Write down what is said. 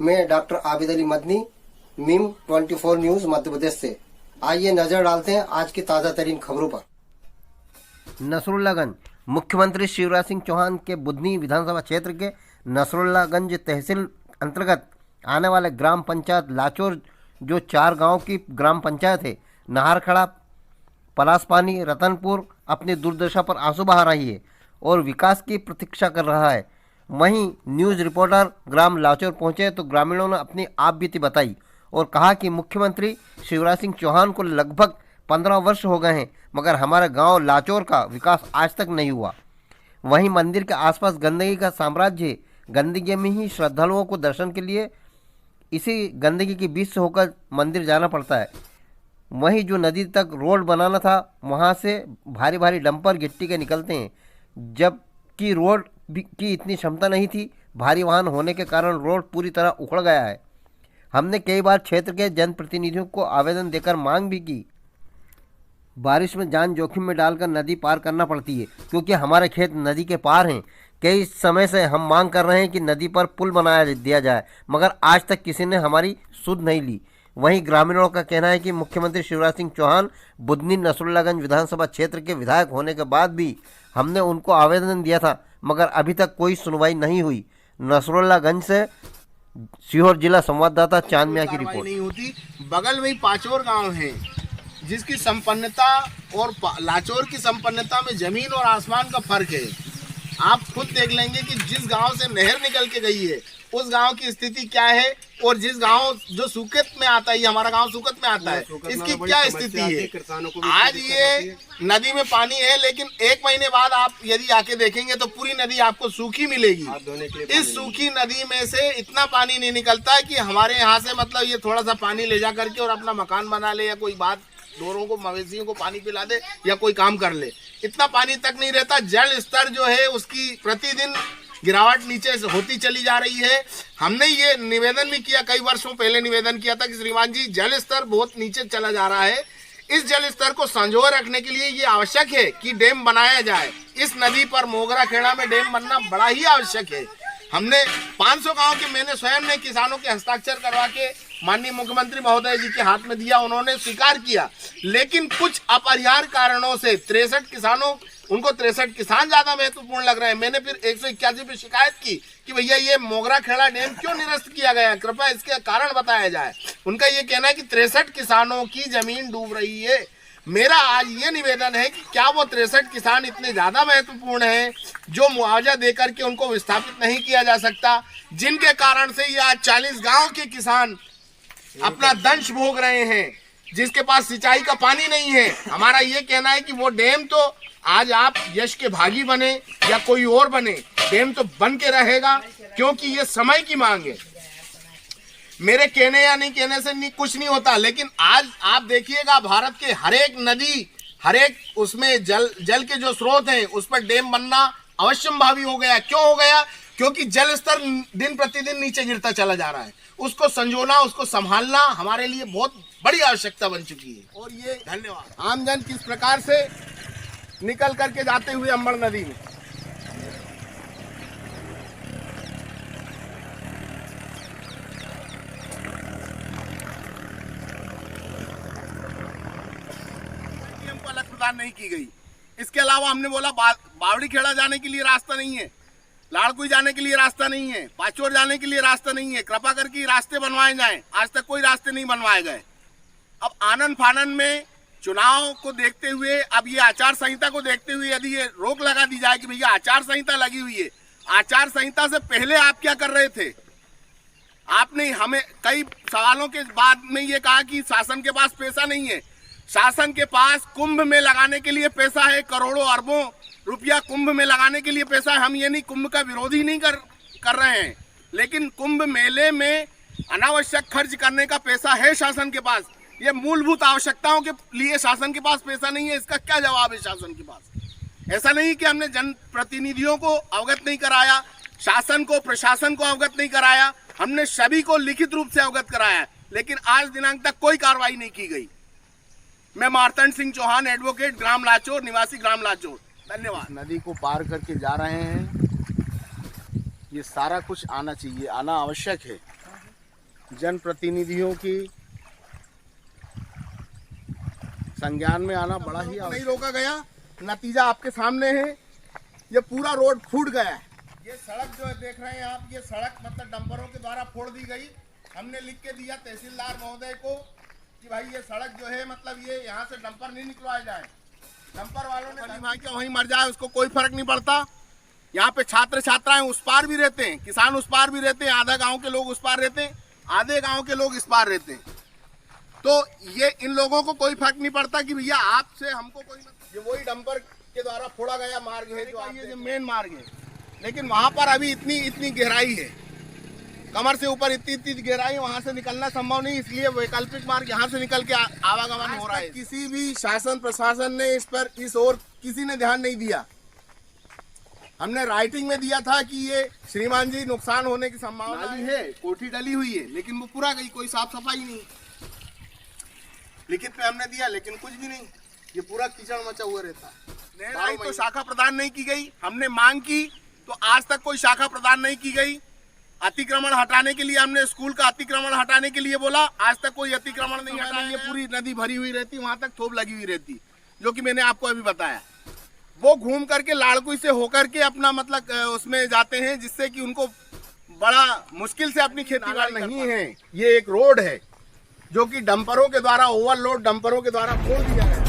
मैं doctor Abid Ali Madani, Meem 24 news Madhya Pradesh से। आइए नजर डालते हैं आज की ताज़ा तरीन खबरों पर। नसरुल्लागंज। मुख्यमंत्री शिवराज सिंह चौहान के बुधनी विधानसभा क्षेत्र के नसरुल्लागंज तहसील अंतर्गत आने वाले ग्राम पंचायत लाचौर, जो 4 गांव की ग्राम पंचायत है, नाहरखड़ा, पलासपानी, रतनपुर, अपनी दुर्दशा पर आंसू बहा रही है और विकास की प्रतीक्षा कर रहा है। वहीं न्यूज़ रिपोर्टर ग्राम लाचौर पहुंचे तो ग्रामीणों ने अपनी आपबीती बताई और कहा कि मुख्यमंत्री शिवराज सिंह चौहान को लगभग 15 वर्ष हो गए हैं, मगर हमारे गांव लाचौर का विकास आज तक नहीं हुआ। वहीं मंदिर के आसपास गंदगी का साम्राज्य है। गंदगी में ही श्रद्धालुओं को दर्शन के लिए इसी गंदगी के बीच से होकर मंदिर जाना पड़ता है। वहीं जो नदी तक रोड बनाना था, वहां से भारी भारी डंपर गिट्टी के निकलते हैं, जबकि रोड की इतनी क्षमता नहीं थी। भारी वाहन होने के कारण रोड पूरी तरह उखड़ गया है। हमने कई बार क्षेत्र के जनप्रतिनिधियों को आवेदन देकर मांग भी की। बारिश में जान जोखिम में डालकर नदी पार करना पड़ती है, क्योंकि हमारे खेत नदी के पार हैं। कई समय से हम मांग कर रहे हैं कि नदी पर पुल बनाया दिया जाए, मगर आज तक किसी ने हमारी सुध नहीं ली। वहीं ग्रामीणों का कहना है कि मुख्यमंत्री शिवराज सिंह चौहान बुधनी नसरुल्लागंज विधानसभा क्षेत्र के विधायक होने के बाद भी हमने उनको आवेदन दिया था, मगर अभी तक कोई सुनवाई नहीं हुई। नसरुल्लागंज से सीहोर जिला संवाददाता चांद मियां की रिपोर्ट। नहीं होती। बगल में ही पाचौर गांव है, जिसकी संपन्नता और लाचौर की संपन्नता में जमीन और आसमान का फर्क है। आप खुद देख लेंगे कि जिस गांव से नहर निकल के गई है उस गांव की स्थिति क्या है, और जिस गांव जो सूकत में आता है, हमारा गांव सूकत में आता है, इसकी क्या स्थिति है। आज ये नदी में पानी है, लेकिन 1 महीने बाद आप यदि आके देखेंगे तो पूरी नदी आपको सूखी मिलेगी। इस सूखी नदी में से इतना पानी नहीं निकलता है कि हमारे यहाँ से मतलब ये थोड़ा सा पानी ले जा करके और अपना मकान बना ले, या कोई बात डोरों को, मवेशियों को पानी पिला दे, या कोई काम कर ले। इतना पानी तक नहीं रहता। जल स्तर जो है उसकी प्रतिदिन गिरावट नीचे होती चली जा रही है। हमने ये निवेदन भी किया, कई वर्षों पहले निवेदन किया था कि श्रीमान जी, जल स्तर बहुत नीचे चला जा रहा है। इस जल स्तर को संजोए रखने के लिए ये आवश्यक है कि डैम बनाया जाए। इस नदी पर मोगरा खेड़ा में डैम बनना बड़ा ही आवश्यक है। हमने 500 गांव के, मैंने स्वयं ने किसानों के हस्ताक्षर करवा के माननीय मुख्यमंत्री महोदय जी के हाथ में दिया, उन्होंने स्वीकार किया। लेकिन कुछ अपरिहार्य कारणों से 63 किसानों, उनको 63 किसान ज्यादा महत्वपूर्ण लग रहे हैं। मैंने फिर 181 पे शिकायत की कि भैया ये मोगरा खेड़ा डैम क्यों निरस्त किया गया, कृपया इसके कारण बताया जाए। उनका ये कहना है कि 63 किसानों की जमीन डूब रही है। मेरा आज ये निवेदन है कि क्या वो 63 किसान इतने ज्यादा महत्वपूर्ण हैं जो मुआवजा देकर के उनको विस्थापित नहीं किया जा सकता, जिनके कारण से ये आज 40 गांव के किसान अपना दंश भोग रहे हैं, जिसके पास सिंचाई का पानी नहीं है। हमारा ये कहना है कि वो डैम तो आज आप यश के भागी बने या कोई और बने, डैम तो बन के रहेगा, क्योंकि ये समय की मांग है। मेरे कहने या नहीं कहने से कुछ नहीं होता, लेकिन आज आप देखिएगा भारत के हर एक नदी, हर एक उसमें जल के जो स्रोत हैं उस पर डैम बनना अवश्यंभावी हो गया। क्यों हो गया? क्योंकि जल स्तर दिन प्रतिदिन नीचे गिरता चला जा रहा है। उसको संजोना, उसको संभालना हमारे लिए बहुत बड़ी आवश्यकता बन चुकी है। और ये धन्यवाद आमजन किस प्रकार से निकल करके जाते हुए अंबड़ नदी में। हमको अलग प्रदान नहीं की गई। इसके अलावा हमने बोला बावड़ी खेड़ा जाने के लिए रास्ता नहीं है, लाड़कुई जाने के लिए रास्ता नहीं है, पाचौर जाने के लिए रास्ता नहीं है, कृपा करके रास्ते बनवाए जाएं। आज तक कोई रास्ते नहीं बनवाए गए। अब आनन फानन में चुनाव को देखते हुए, अब ये आचार संहिता को देखते हुए यदि ये रोक लगा दी जाए कि भैया आचार संहिता लगी हुई है, आचार संहिता से पहले आप क्या कर रहे थे? आपने हमें कई सवालों के बाद में ये कहा कि शासन के पास पैसा नहीं है। शासन के पास कुंभ में लगाने के लिए पैसा है, करोड़ों अरबों रुपया कुंभ में लगाने के लिए पैसा है। हम ये नहीं, कुंभ का विरोधी नहीं कर रहे हैं, लेकिन कुंभ मेले में अनावश्यक खर्च करने का पैसा है शासन के पास। ये मूलभूत आवश्यकताओं के लिए शासन के पास पैसा नहीं है, इसका क्या जवाब है शासन के पास? ऐसा नहीं कि हमने जनप्रतिनिधियों को अवगत नहीं कराया, शासन को, प्रशासन को अवगत नहीं कराया, हमने सभी को लिखित रूप से अवगत कराया, लेकिन आज दिनांक तक कोई कार्रवाई नहीं की गई। मैं मार्तंड सिंह चौहान, एडवोकेट, ग्राम लाचौर, निवासी ग्राम लाचौर। धन्यवाद। नदी को पार करके जा रहे हैं, ये सारा कुछ आना चाहिए, आना आवश्यक है। जनप्रतिनिधियों की संज्ञान में आना बड़ा ही नहीं रोका गया। नतीजा आपके सामने है, ये पूरा रोड फूट गया है। ये सड़क जो है देख रहे हैं आप, ये सड़क मतलब डंपरों के द्वारा फोड़ दी गई। हमने लिख के दिया तहसीलदार महोदय को कि भाई ये सड़क जो है मतलब ये यहाँ से डंपर नहीं निकलवाया जाए। डंपर वालों ने वहाँ के वहीं मर जाए, उसको कोई फर्क नहीं पड़ता। यहाँ पे छात्र छात्राएं उस पार भी रहते हैं, किसान उस पार भी रहते हैं, आधा गांव के लोग उस पार रहते हैं, आधे गांव के लोग इस पार रहते हैं। तो ये इन लोगों को कोई फर्क नहीं पड़ता कि भैया आपसे हमको कोई मतलब। ये वही डंपर के द्वारा फोड़ा गया मार्ग है जो ये मेन मार्ग है, लेकिन वहां पर अभी इतनी गहराई है, कमर से ऊपर इतनी गहराई, वहां से निकलना संभव नहीं, इसलिए वैकल्पिक मार्ग यहाँ से निकल के आवागमन हो रहा है। किसी भी शासन प्रशासन ने इस ओर किसी ने ध्यान नहीं दिया। हमने राइटिंग में दिया था कि ये श्रीमान जी नुकसान होने की संभावना है, कोठी डली हुई है, लेकिन वो पूरा गई, कोई साफ सफाई नहीं। लिखित में हमने दिया लेकिन कुछ भी नहीं, ये पूरा कीचड़ मचा हुआ रहता। नहर तो शाखा प्रदान नहीं की गई, हमने मांग की तो आज तक कोई शाखा प्रदान नहीं की गई। अतिक्रमण हटाने के लिए हमने स्कूल का अतिक्रमण हटाने के लिए बोला, आज तक कोई अतिक्रमण नहीं हटा। ये पूरी नदी भरी हुई रहती, वहां तक थोप लगी हुई रहती, जो कि मैंने आपको अभी बताया। वो घूम करके लाड़कुई से होकर के अपना मतलब उसमें जाते हैं, जिससे कि उनको बड़ा मुश्किल से अपनी खेती बाड़ी नहीं है। ये एक रोड है जो कि डंपरों के द्वारा, ओवरलोड डंपरों के द्वारा खोल दिया गया है।